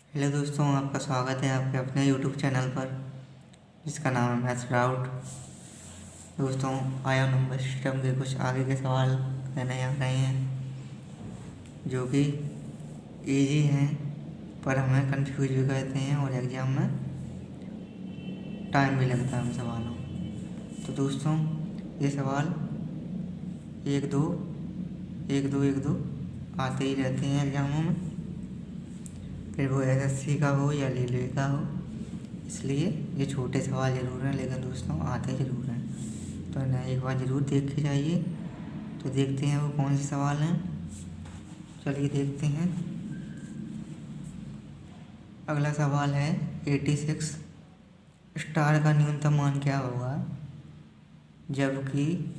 Hello दोस्तों, आपका स्वागत है आपके अपने यूट्यूब चैनल पर जिसका नाम है मैथ्स डाउट। दोस्तों, आयो नंबर सिस्टम के कुछ आगे के सवाल लेने आ रहे हैं जो कि इजी हैं पर हमें कंफ्यूज भी करते हैं और एग्ज़ाम में टाइम भी लगता है उन सवालों। तो दोस्तों, ये सवाल एक दो आते ही रहते हैं एग्ज़ामों में, फिर वो एसएससी का हो या रेलवे का हो। इसलिए ये छोटे सवाल ज़रूर हैं लेकिन दोस्तों आते ज़रूर हैं, तो इन्हें एक बार ज़रूर देख के जाइए। तो देखते हैं वो कौन से सवाल हैं। चलिए देखते हैं। अगला सवाल है 86। स्टार का न्यूनतम मान क्या होगा जबकि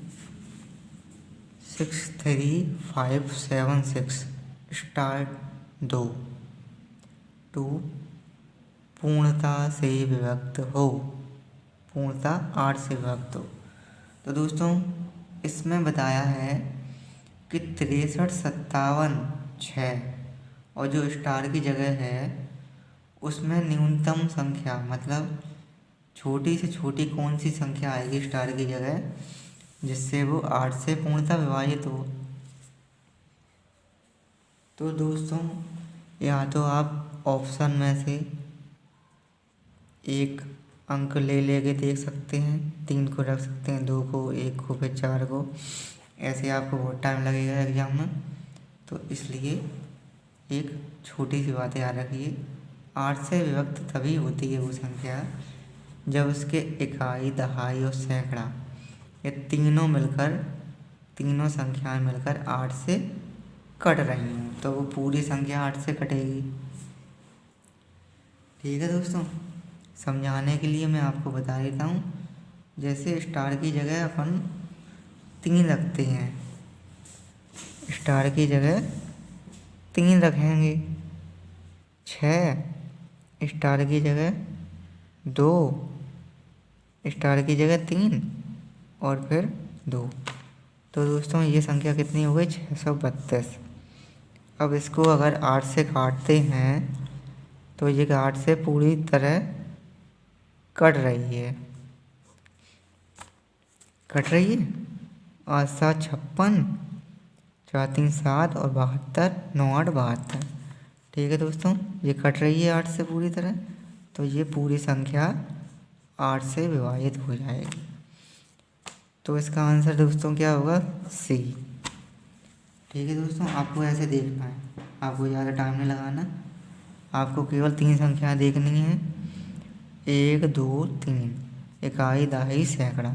63576 स्टार 2 पूर्णता से विभक्त हो, पूर्णता 8 से विभक्त हो। तो दोस्तों, इसमें बताया है कि 63, 57, 6 और जो स्टार की जगह है उसमें न्यूनतम संख्या मतलब छोटी से छोटी कौन सी संख्या आएगी स्टार की जगह जिससे वो 8 से पूर्णतः विभाजित हो। तो दोस्तों, या तो आप ऑप्शन में से एक अंक ले लेके देख सकते हैं, 3 को रख सकते हैं, 2 को, 1 को, फिर 4 को। ऐसे आपको बहुत टाइम लगेगा एग्ज़ाम में, तो इसलिए एक छोटी सी बात याद रखिए। 8 से विभक्त तभी होती है वो संख्या जब उसके इकाई, दहाई और सैकड़ा ये तीनों संख्याएं मिलकर 8 से कट रही हों, तो वो पूरी संख्या 8 से कटेगी। ठीक है दोस्तों, समझाने के लिए मैं आपको बता देता हूँ। जैसे स्टार की जगह अपन 3 रखते हैं, स्टार की जगह 3 रखेंगे, 6 स्टार की जगह 2 स्टार की जगह 3 और फिर 2। तो दोस्तों, ये संख्या कितनी हो गई? 632। अब इसको अगर 8 से काटते हैं तो ये 8 से पूरी तरह कट रही है। 8 7 56, 4 3 7 और 72, 9 8 72। ठीक है दोस्तों, ये कट रही है 8 से पूरी तरह, तो ये पूरी संख्या 8 से विभाजित हो जाएगी। तो इसका आंसर दोस्तों क्या होगा? सी। ठीक है दोस्तों, आपको ऐसे देखना है, आपको ज़्यादा टाइम नहीं लगाना, आपको केवल 3 संख्याएँ देखनी है, 1 2 3, इकाई, दहाई, सैकड़ा।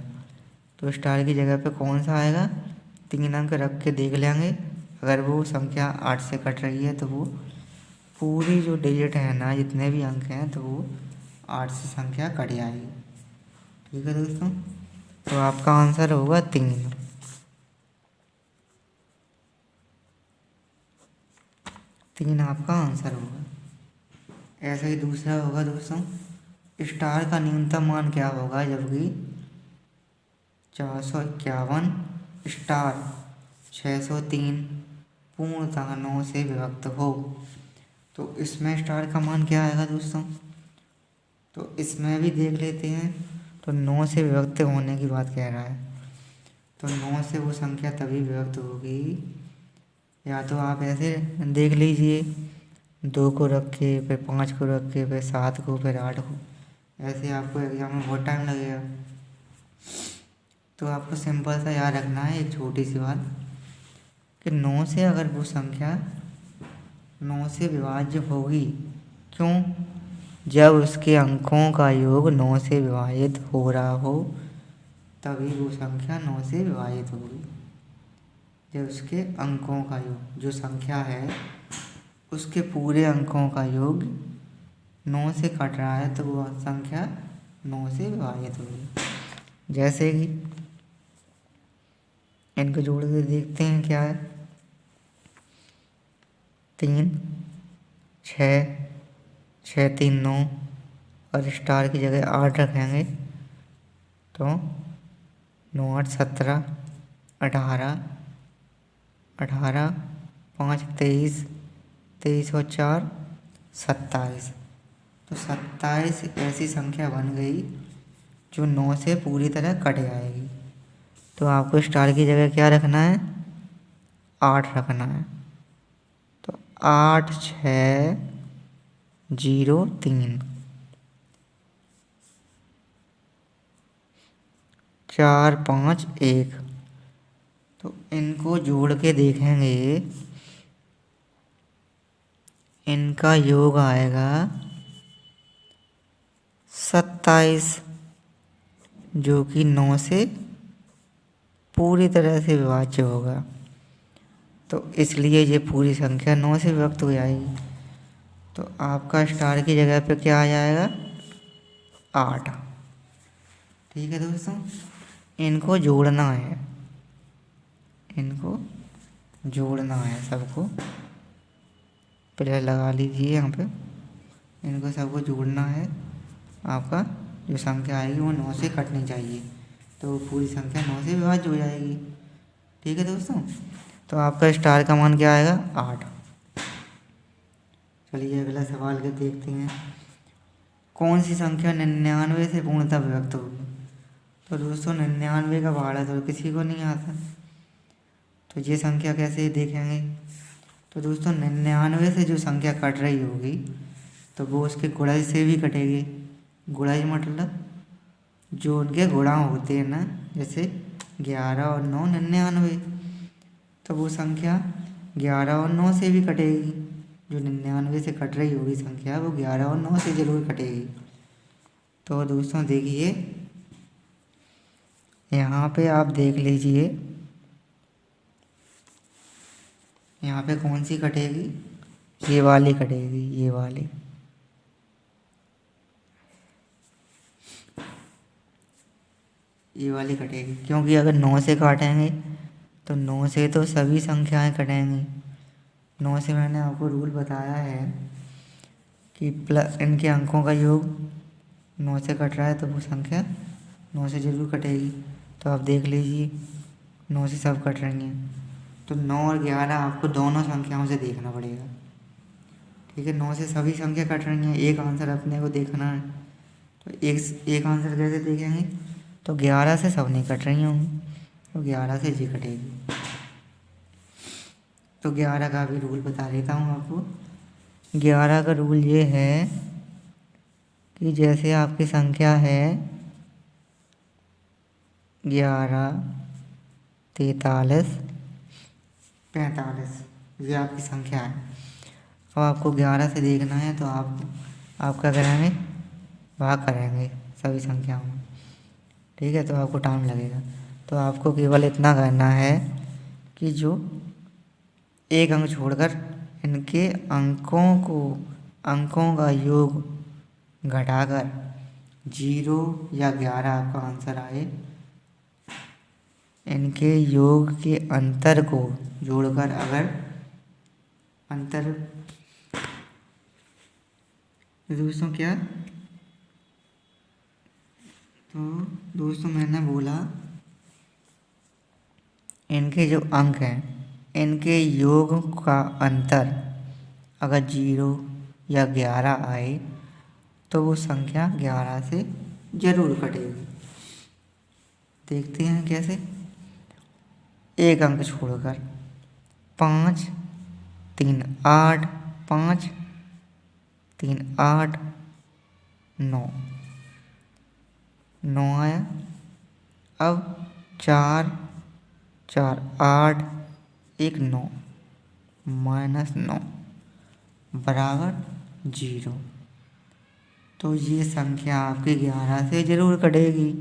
तो स्टार की जगह पे कौन सा आएगा? 3 अंक रख के देख लेंगे, अगर वो संख्या 8 से कट रही है तो वो पूरी जो डिजिट है ना, जितने भी अंक हैं, तो वो 8 से संख्या कट जाएगी। ठीक है दोस्तों, तो आपका आंसर होगा 3। 3 आपका आंसर होगा। ऐसा ही दूसरा होगा दोस्तों, स्टार का न्यूनतम मान क्या होगा जबकि 451 स्टार 603 पूर्णतः 9 से विभक्त हो। तो इसमें स्टार का मान क्या आएगा दोस्तों? तो इसमें भी देख लेते हैं। तो 9 से विभक्त होने की बात कह रहा है, तो 9 से वो संख्या तभी विभक्त होगी, या तो आप ऐसे देख लीजिए, 2 को रख के, फिर 5 को रख के, फिर 7 को, फिर 8 को। ऐसे आपको एग्जाम में बहुत टाइम लगेगा। तो आपको सिंपल सा याद रखना है एक छोटी सी बात कि 9 से अगर वो संख्या 9 से विभाज्य होगी, क्यों? जब उसके अंकों का योग 9 से विभाजित हो रहा हो तभी वो संख्या 9 से विभाजित होगी। जब उसके अंकों का योग, जो संख्या है उसके पूरे अंकों का योग 9 से कट रहा है तो वो संख्या 9 से विभाजित होगी। जैसे कि इनको जोड़ के देखते हैं क्या है। 3 6 6 3 9 और स्टार की जगह 8 रखेंगे तो 9 8 17, 18 18, 5 23, 23 और 4 27। तो 27 ऐसी संख्या बन गई जो 9 से पूरी तरह कट जाएगी। तो आपको स्टार की जगह क्या रखना है? 8 रखना है। तो 8 6 0 3 4 5 1। तो इनको जोड़ के देखेंगे, इनका योग आएगा 27, जो कि 9 से पूरी तरह से विभाज्य होगा। तो इसलिए ये पूरी संख्या 9 से विभक्त हो जाएगी। तो आपका स्टार की जगह पे क्या आ जाएगा? 8। ठीक है दोस्तों, इनको जोड़ना है, इनको जोड़ना है सबको। प्लस लगा लीजिए यहाँ पे। इनको सबको जोड़ना है। आपका जो संख्या आएगी वो 9 से कटनी चाहिए, तो पूरी संख्या 9 से विभाज्य हो जाएगी। ठीक है दोस्तों, तो आपका स्टार का मान क्या आएगा? 8। चलिए अगला सवाल के देखते हैं। कौन सी संख्या 99 से पूर्णतः विभक्त होगी? तो दोस्तों 99 का पहाड़ा तो किसी को नहीं आता, तो ये संख्या कैसे देखेंगे? तो दोस्तों 99 से जो संख्या कट रही होगी तो वो उसके गुणज से भी कटेगी। गुणज मतलब जो उनके गुणा होते हैं ना, जैसे 11 और 9 99, तो वो संख्या 11 और 9 से भी कटेगी। जो 99 से कट रही होगी संख्या वो 11 और 9 से ज़रूर कटेगी। तो दोस्तों देखिए, यहाँ पे आप देख लीजिए, यहाँ पे कौन सी कटेगी? ये वाली कटेगी, ये वाली। ये वाली कटेगी, क्योंकि अगर 9 से काटेंगे तो 9 से तो सभी संख्याएं कटेंगी। 9 से मैंने आपको रूल बताया है कि प्लस इनके अंकों का योग 9 से कट रहा है तो वो संख्या 9 से ज़रूर कटेगी। तो आप देख लीजिए 9 से सब कट रही हैं, तो 9 और 11 आपको दोनों संख्याओं से देखना पड़ेगा। ठीक है, 9 से सभी संख्या कट रही हैं, एक आंसर अपने को देखना है। तो एक आंसर कैसे देखेंगे? तो 11 से सब नहीं कट रही होंगी, तो 11 से जी कटेगी। तो 11 का भी रूल बता देता हूँ आपको। 11 का रूल ये है कि जैसे आपकी संख्या है 11 43 45, ये आपकी संख्या है। अब आपको 11 से देखना है तो आप क्या करेंगे? भाग करेंगे सभी संख्याओं में। ठीक है, तो आपको टाइम लगेगा। तो आपको केवल इतना करना है कि जो एक अंक छोड़कर इनके अंकों का योग घटाकर 0 या 11 आपका आंसर आए, इनके योग के अंतर को जोड़कर अगर अंतर, दोस्तों क्या, तो दोस्तों मैंने बोला इनके जो अंक हैं इनके योग का अंतर अगर 0 या 11 आए तो वो संख्या 11 से ज़रूर कटेगी। देखते हैं कैसे। एक अंक छोड़कर 5 3 8 5 3 8 9 9 आया। अब 4 4 8 1 9 -9 बराबर 0। तो ये संख्या आपकी 11 से ज़रूर कटेगी।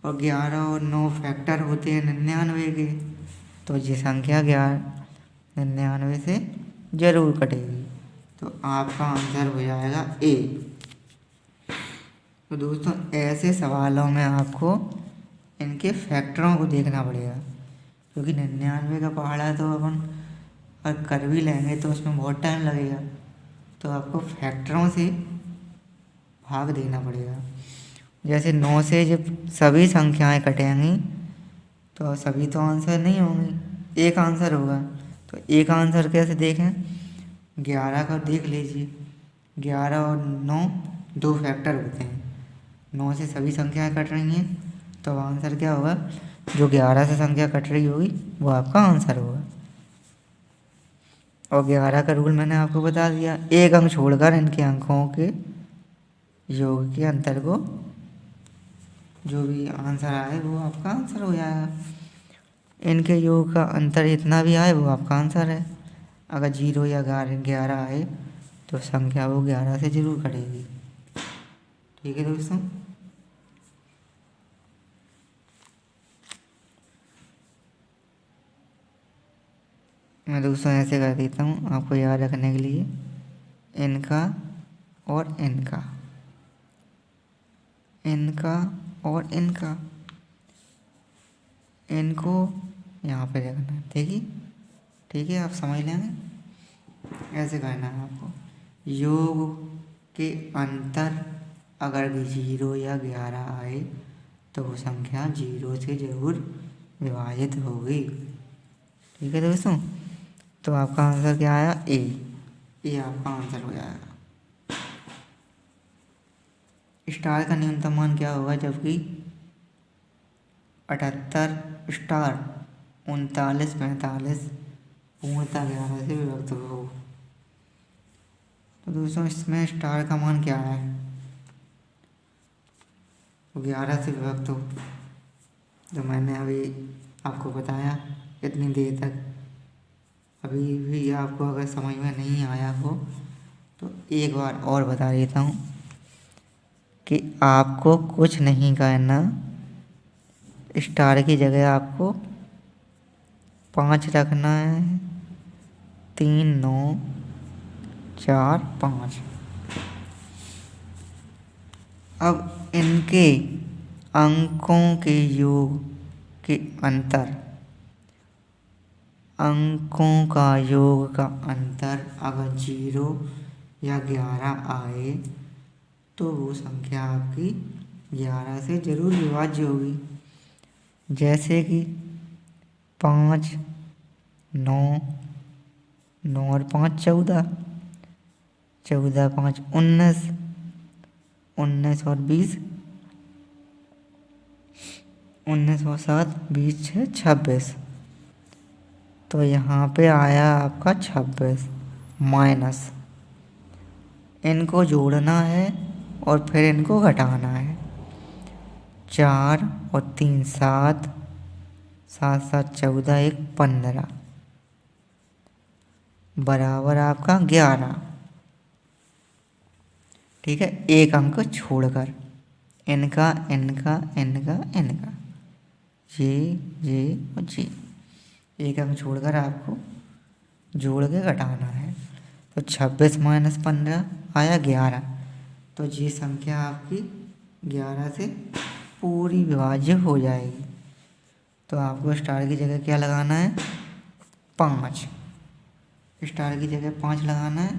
और 11 और 9 फैक्टर होते हैं 99 के, तो ये संख्या 99 से ज़रूर कटेगी। तो आपका आंसर हो जाएगा ए। तो दोस्तों ऐसे सवालों में आपको इनके फैक्टरों को देखना पड़ेगा, क्योंकि 99 का पहाड़ा तो अपन और कर भी लेंगे तो उसमें बहुत टाइम लगेगा। तो आपको फैक्टरों से भाग देना पड़ेगा। जैसे 9 से जब सभी संख्याएं कटेंगी तो सभी तो आंसर नहीं होंगी, एक आंसर होगा। तो एक आंसर कैसे देखें? 11 का देख लीजिए, 11 और 9 दो फैक्टर होते हैं, 9 से सभी संख्याएं कट रही हैं, तो आंसर क्या होगा? जो 11 से संख्या कट रही होगी वो आपका आंसर होगा। और 11 का रूल मैंने आपको बता दिया, एक अंक छोड़कर इनके अंकों के योग के अंतर को जो भी आंसर आए वो आपका आंसर हो जाएगा। इनके योग का अंतर इतना भी आए वो आपका आंसर है। अगर 0 या 11 आए तो संख्या वो 11 से जरूर कटेगी। ठीक है दोस्तों, मैं दोस्तों ऐसे कर देता हूँ आपको याद रखने के लिए, इनका और इनका, इनका और इनका, इनको यहाँ पे रखना है। देखिए, ठीक है, आप समझ लेंगे। ऐसे करना है आपको, योग के अंतर अगर 0 या 11 आए तो वो संख्या 0 से जरूर विभाजित होगी। ठीक है दोस्तों, तो आपका आंसर क्या आया? ए आपका आंसर हो जाएगा। स्टार का न्यूनतम मान क्या होगा जबकि 78 स्टार 39 45 पूर्णतः 11 से विभक्त हो? तो दोस्तों इसमें स्टार का मान क्या है? 11 से विभक्त हो, जो मैंने अभी आपको बताया इतनी देर तक। अभी भी आपको अगर समझ में नहीं आया हो तो एक बार और बता देता हूँ कि आपको कुछ नहीं करना, स्टार की जगह आपको 5 रखना है, 3 9 4 5। अब इनके अंकों के योग के अंतर, अंकों का योग का अंतर अगर 0 या 11 आए तो वो संख्या आपकी 11 से जरूर विभाज्य होगी। जैसे कि 5 9 9 और 5 14, 14 5 19, 19 और 20, 19 और 7 20 6 26। तो यहाँ पे आया आपका 26 माइनस, इनको जोड़ना है और फिर इनको घटाना है। 4 और 3 7, 7 7 14 1 15 बराबर आपका 11। ठीक है, एक अंक छोड़कर, इनका इनका इनका इनका, ये और ये, एक अंक छोड़कर आपको जोड़ के घटाना है। तो 26 माइनस 15 आया 11। तो ये संख्या आपकी 11 से पूरी विभाज्य हो जाएगी। तो आपको स्टार की जगह क्या लगाना है? 5। स्टार की जगह 5 लगाना है,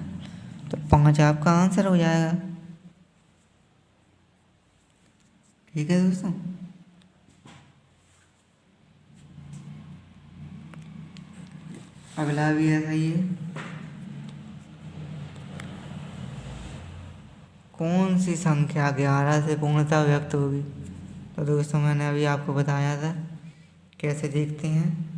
तो 5 आपका आंसर हो जाएगा। ठीक है दोस्तों, अगला भी ऐसा ही है। कौन सी संख्या 11 से पूर्णतः व्यक्त होगी? तो दोस्तों मैंने अभी आपको बताया था, कैसे देखते हैं।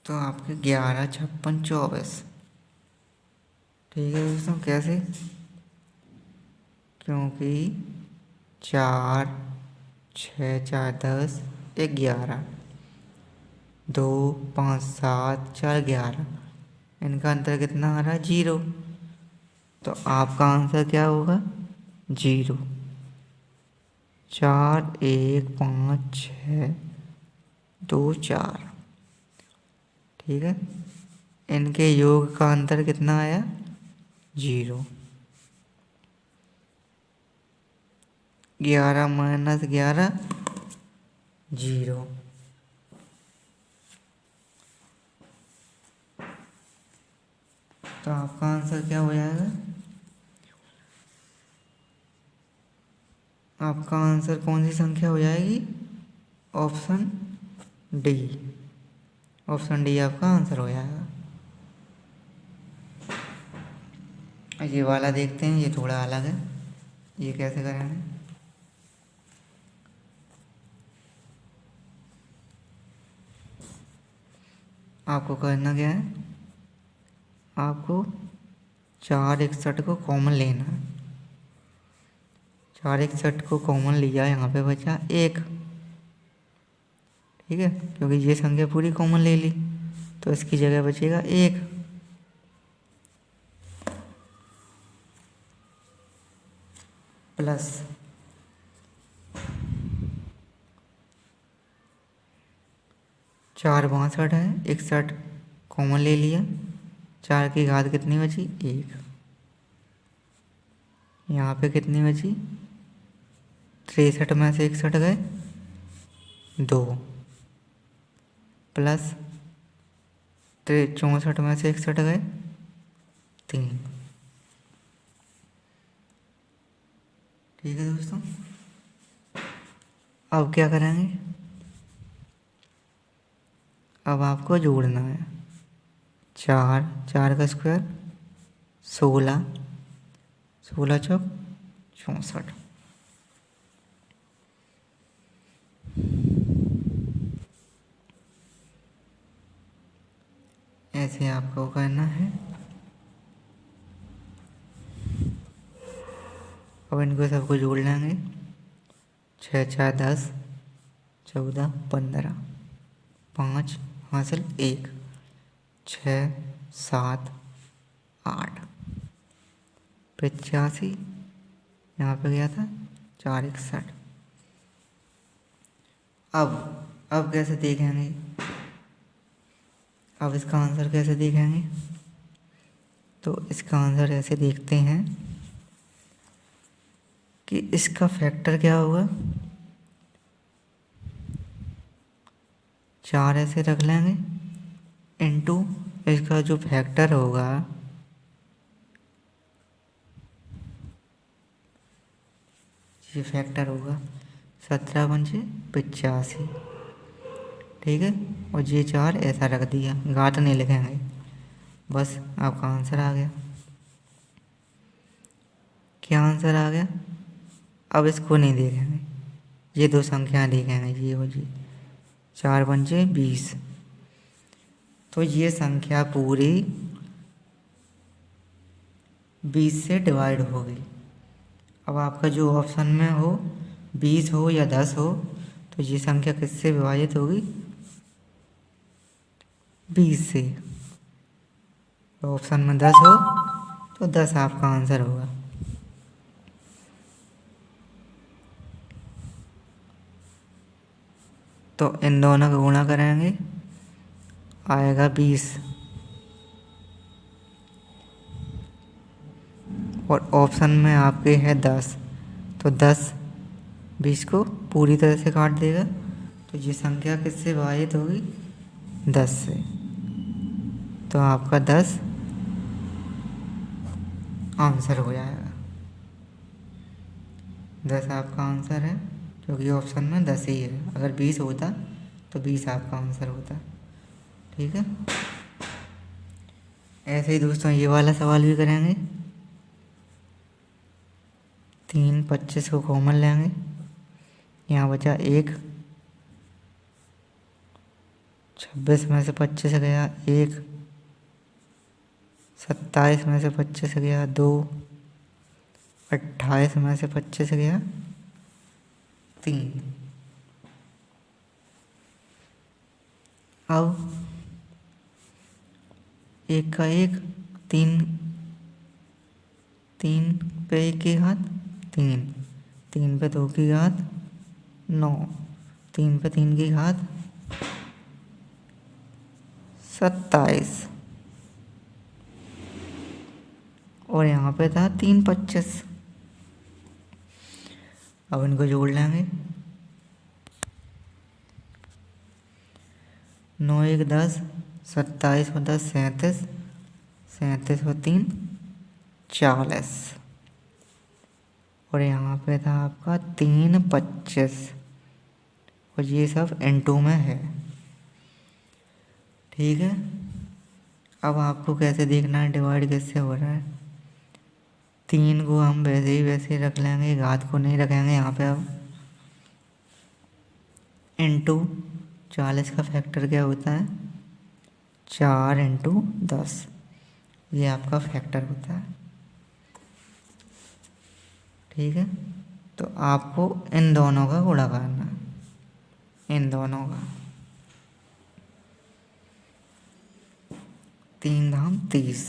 तो आपके 11 56 24। ठीक है दोस्तों, कैसे? क्योंकि 4 6 4 10 11, 2 5 7 4 11, इनका अंतर कितना आ रहा है? 0। तो आपका आंसर क्या होगा? 0। 4 1 5 6 2 4। ठीक है, इनके योग का अंतर कितना आया? 0। 11 माइनस 11 0। तो आपका आंसर क्या हो जाएगा? आपका आंसर कौन सी संख्या हो जाएगी? Option D. ऑप्शन डी आपका आंसर हो जाएगा। ये वाला देखते हैं, ये थोड़ा अलग है। ये कैसे करेंगे? आपको करना क्या है? आपको 461 को कॉमन लेना है। 461 को कॉमन लिया, यहाँ पे बचा 1। ठीक है, क्योंकि ये संख्या पूरी कॉमन ले ली तो इसकी जगह बचेगा 1 प्लस 4 62 है, 61 कॉमन ले लिया, 4 की घात कितनी बची? 1। यहाँ पे कितनी बची? 63 में से 61 गए 2 प्लस 64 में से 61 गए 3। ठीक है दोस्तों, अब क्या करेंगे? अब आपको जोड़ना है। 4 का स्क्वायर 16, 16 चौक 64। ऐसे आपको करना है। अब इनको सबको जोड़ लेंगे। 6 4 10, 14 15, 5 हासिल 1, 6 7 8, 85 यहाँ पे गया था 461। अब कैसे देखेंगे? अब इसका आंसर कैसे देखेंगे? तो इसका आंसर ऐसे देखते हैं कि इसका फैक्टर क्या होगा। 4 ऐसे रख लेंगे इनटू इसका जो फैक्टर होगा ये फैक्टर होगा 17 पंचे 85। ठीक है, और ये 4 ऐसा रख दिया, घात नहीं लिखेंगे, बस आपका आंसर आ गया। क्या आंसर आ गया? अब इसको नहीं देखेंगे, ये दो संख्या देखेंगे, ये और ये। 4 पंचे 20, तो ये संख्या पूरी 20 से डिवाइड होगी। अब आपका जो ऑप्शन में हो 20 हो या 10 हो, तो ये संख्या किससे विभाजित होगी? 20 से। तो ऑप्शन में 10 हो तो 10 आपका आंसर होगा। तो इन दोनों का गुणा करेंगे, आएगा 20, और ऑप्शन में आपके है 10, तो 10 20 को पूरी तरह से काट देगा, तो ये संख्या किससे विभाजित होगी? 10 से। तो आपका 10 आंसर हो जाएगा। 10 आपका आंसर है, क्योंकि ऑप्शन में 10 ही है। अगर 20 होता तो 20 आपका आंसर होता। ठीक है, ऐसे ही दोस्तों ये वाला सवाल भी करेंगे। 3 25 को कॉमन लेंगे, यहाँ बचा 1, 26 में से 25 गया 1, 27 में से 25 गया 2, 28 में से 25 गया 3। अब 1 का 1, 3 पे 1 की घात 3, 3 पे 2 की घात 9, 3 पे 3 की घात 27, और यहाँ पे था 3 25। अब इनको जोड़ लेंगे। 9 1 10, 27 और 10 37, 37 और 3 40। और यहाँ पे था आपका 3 25। और ये सब N2 में है। ठीक है। अब आपको कैसे देखना है डिवाइड कैसे हो रहा है। 3 को हम वैसे ही वैसे रख लेंगे, घात को नहीं रखेंगे यहाँ पे। अब N2 40 का फैक्टर क्या होता है, 4 × 10। ये आपका फैक्टर होता है। ठीक है। तो आपको इन दोनों का गुणा करना है, इन दोनों का। 3 धाम 30,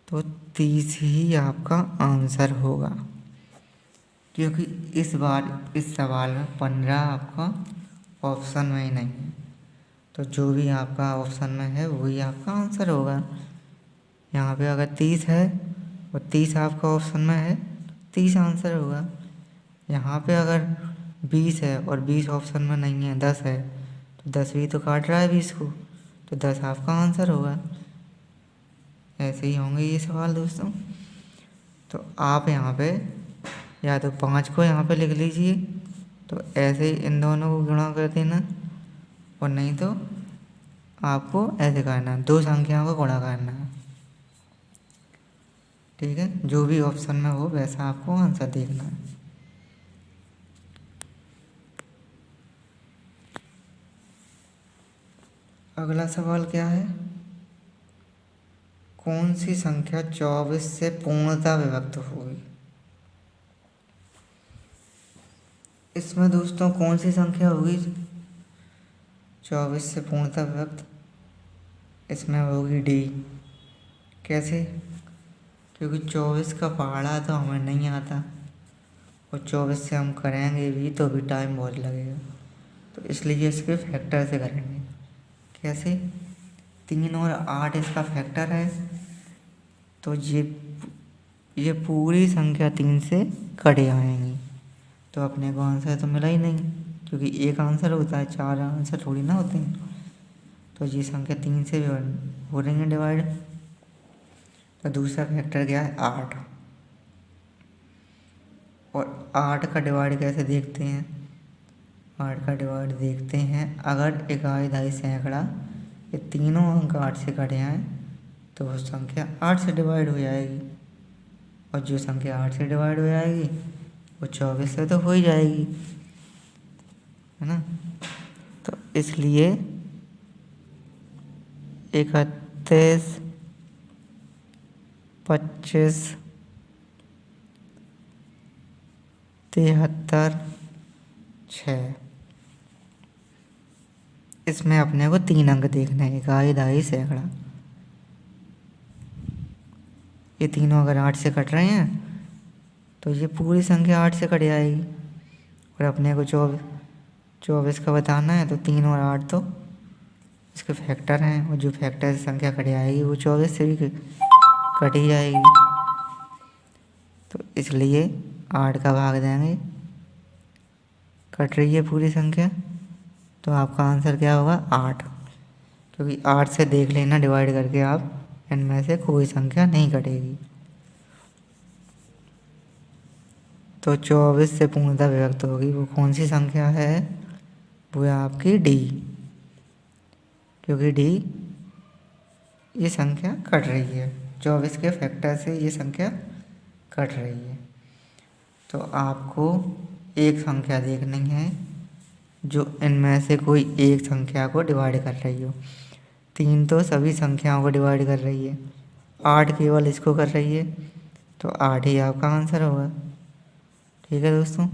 तो 30 ही आपका आंसर होगा। क्योंकि इस बार इस सवाल में 15 आपका ऑप्शन में ही नहीं है, तो जो भी आपका ऑप्शन में है वही आपका आंसर होगा। यहाँ पे अगर 30 है और 30 आपका ऑप्शन में है, 30 आंसर होगा। यहाँ पे अगर 20 है और 20 ऑप्शन में नहीं है, 10 है, तो 10 भी तो काट रहा है 20 को, तो 10 आपका आंसर होगा। ऐसे ही होंगे ये सवाल दोस्तों। तो आप यहाँ पे या तो 5 को यहाँ पे लिख लीजिए, तो ऐसे ही इन दोनों को गुणा कर देना, और नहीं तो आपको ऐसे करना है, 2 संख्याओं को गुणा करना है। ठीक है। जो भी ऑप्शन में हो वैसा आपको आंसर देखना है। अगला सवाल क्या है, कौन सी संख्या 24 से पूर्णतः विभक्त होगी। इसमें दोस्तों कौन सी संख्या होगी 24 से पूर्णतः विभक्त, इसमें होगी D। कैसे, क्योंकि 24 का पहाड़ा तो हमें नहीं आता, और 24 से हम करेंगे भी तो भी टाइम बहुत लगेगा, तो इसलिए इसके फैक्टर से करेंगे। कैसे, 3 और 8 इसका फैक्टर है, तो ये पूरी संख्या 3 से कट आएंगी, तो अपने को आंसर तो मिला ही नहीं, क्योंकि एक आंसर होता है, 4 आंसर थोड़ी ना होते हैं। तो ये संख्या 3 से हो रही है डिवाइड। तो दूसरा फैक्टर क्या है, 8। और 8 का डिवाइड कैसे देखते हैं, 8 का डिवाइड देखते हैं, अगर इकाई दहाई सैकड़ा ये तीनों अंक 8 से कटे आए तो वो संख्या 8 से डिवाइड हो जाएगी, और जो संख्या 8 से डिवाइड हो जाएगी वो 24 से तो हो ही जाएगी, है ना। तो इसलिए 31, 25, 73, 6, इसमें अपने को 3 अंक देखने हैं, इकाई दहाई सैकड़ा। ये तीनों अगर 8 से कट रहे हैं तो ये पूरी संख्या 8 से कट जाएगी, और अपने को 24 का बताना है, तो 3 और 8 तो इसके फैक्टर हैं, और जो फैक्टर से संख्या कट जाएगी वो 24 से भी कट ही जाएगी। तो इसलिए 8 का भाग देंगे, कट रही है पूरी संख्या, तो आपका आंसर क्या होगा, 8। क्योंकि 8 से देख लेना डिवाइड करके, आप इनमें से कोई संख्या नहीं कटेगी। तो 24 से पूर्णतः विभक्त होगी वो कौन सी संख्या है, वो है आपकी D। क्योंकि D ये संख्या कट रही है, 24 के फैक्टर से ये संख्या कट रही है। तो आपको एक संख्या देखनी है जो इनमें से कोई एक संख्या को डिवाइड कर रही हो। 3 तो सभी संख्याओं को डिवाइड कर रही है, 8 केवल इसको कर रही है, तो 8 ही आपका आंसर होगा। ठीक है दोस्तों।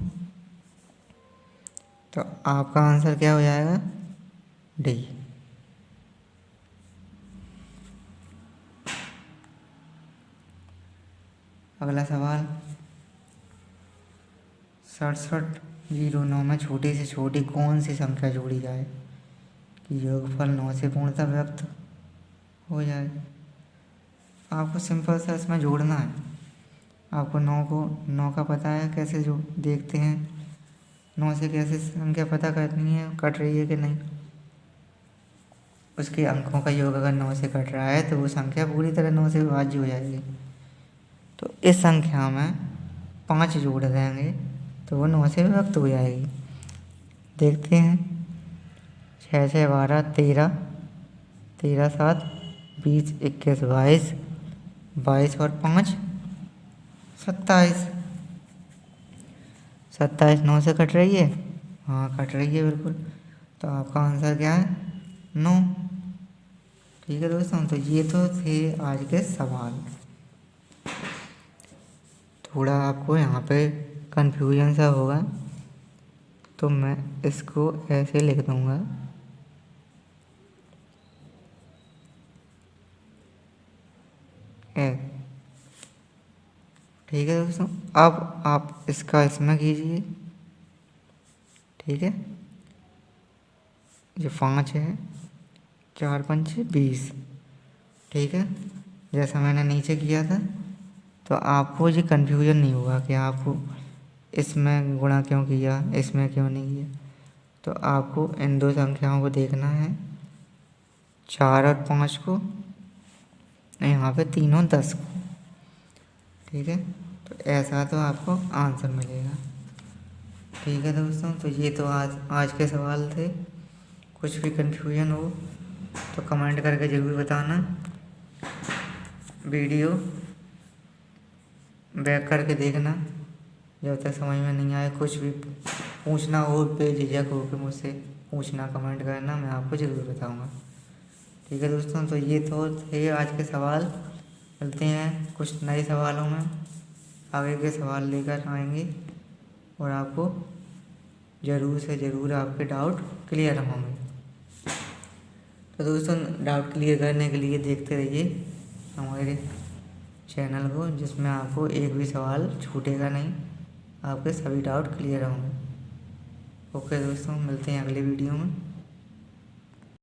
तो आपका आंसर क्या हो जाएगा, D। अगला सवाल, 6709 में छोटी से छोटी कौन सी संख्या जोड़ी जाए कि योगफल 9 से पूर्णतः व्यक्त हो जाए। आपको सिंपल सा इसमें जोड़ना है। आपको 9 का पता है कैसे जो देखते हैं, 9 से कैसे संख्या पता करनी है, कट रही है कि नहीं। उसके अंकों का योग अगर 9 से कट रहा है तो वो संख्या पूरी तरह 9 से विभाज्य हो जाएगी। तो इस संख्या में 5 जोड़ देंगे तो वो 9 से विभक्त हो जाएगी। देखते हैं, 6 6 12 13, 13 7 20 21 22, 22 और 5 27, 27 9 से कट रही है, हाँ कट रही है बिल्कुल। तो आपका आंसर क्या है? 9। ठीक है दोस्तों, तो ये तो थे आज के सवाल। थोड़ा आपको यहाँ पे कन्फ्यूजन सा होगा तो मैं इसको ऐसे लिख दूँगा, ठीक है दोस्तों। अब आप इसका इसमें कीजिए, ठीक है। ये 5 है, 4 5 20, ठीक है। जैसा मैंने नीचे किया था, तो आपको ये कन्फ्यूजन नहीं होगा कि आपको इसमें गुणा क्यों किया, इसमें क्यों नहीं किया। तो आपको इन दो संख्याओं को देखना है, 4 और 5 को, यहाँ पे 3 और 10 को, ठीक है। तो ऐसा तो आपको आंसर मिलेगा। ठीक है दोस्तों, तो ये तो आज के सवाल थे। कुछ भी कन्फ्यूजन हो तो कमेंट करके ज़रूर बताना। वीडियो बैक करके देखना, जब तक समझ में नहीं आए। कुछ भी पूछना हो बेझिझक हो के मुझसे पूछना, कमेंट करना, मैं आपको ज़रूर बताऊंगा। ठीक है दोस्तों, तो ये तो थे आज के सवाल। मिलते हैं कुछ नए सवालों में, आगे के सवाल लेकर आएंगे और आपको ज़रूर से ज़रूर आपके डाउट क्लियर होंगे। तो दोस्तों, डाउट क्लियर करने के लिए देखते रहिए हमारे चैनल को, जिसमें आपको एक भी सवाल छूटेगा नहीं, आपके सभी डाउट क्लियर होंगे। ओके दोस्तों, मिलते हैं अगले वीडियो में।